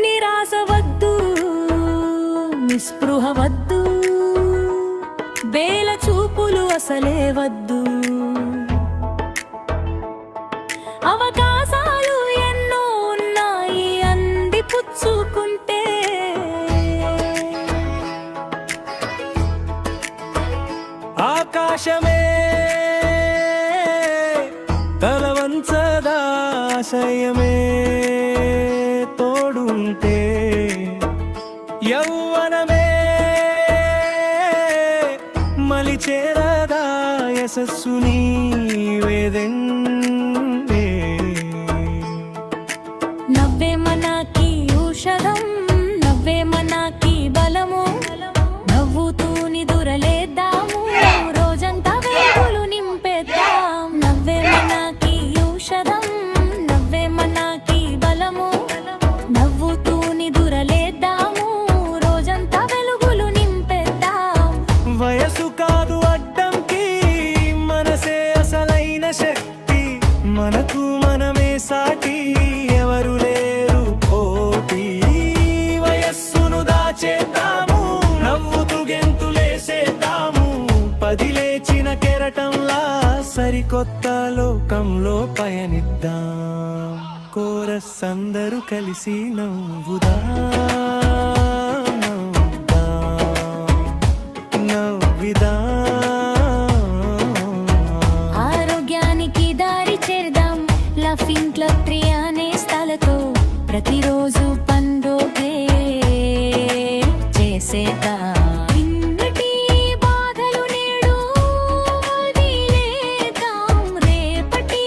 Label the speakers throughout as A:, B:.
A: నిరాశ వద్దు, నిస్పృహ వద్దు, వేల చూపులు అసలే వద్దు. అవకాశాలు ఎన్నో ఉన్నాయి అందిపుచ్చుకుంటే.
B: ఆకాశమే తలవంచదాశయమే తోడుంటే, యౌవనమే మలిచేరదా యశస్సు నీవేదెండే.
A: నవ్వే మనకి ఔషధం, నవ్వే మనకి బలము, నవ్వుతూ నిదురలేద్దాము, రోజంతా వెలుగులు నింపేద్దాం. నవ్వే మనకి ఔషధం, నవ్వే మనకి బలము, నవ్వుతూ నిదురలేద్దాము, రోజంతా వెలుగులు నింపేద్దాం.
B: వయసు కాదు అడ్డంకి, మనసే అసలైన శక్తి, మనకు మనమే సాటి, ఎవరు లేరు పోటీ. వయస్సును దాచేద్దాము, నవ్వుతూ గెంతులేసేద్దాము, పదిలేచిన కెరటంలా సరికొత్త లోకంలో పయనిద్దాం. కోరస్ అందరూ కలిసి నవ్వుదాం, నవ్విదాం.
A: ఆరోగ్యానికి దారి చేద్దాం, లాఫింగ్ క్లబ్ త్రియానే స్థలతో ప్రతిరోజు పండుగే చేసేద్దాం. ఇన్నటి బాధలు నేడు వదిలేద్దాం, రేపటి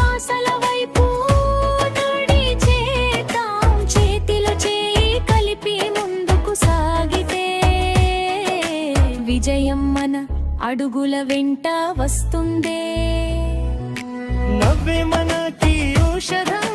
A: ఆశల వైపు నడిచేద్దాం. చేతిలో చేయి కలిపి ముందుకు సాగితే విజయం మన అడుగుల వెంట వస్తుందే.
B: నవ్వే మనకి ఔషధం,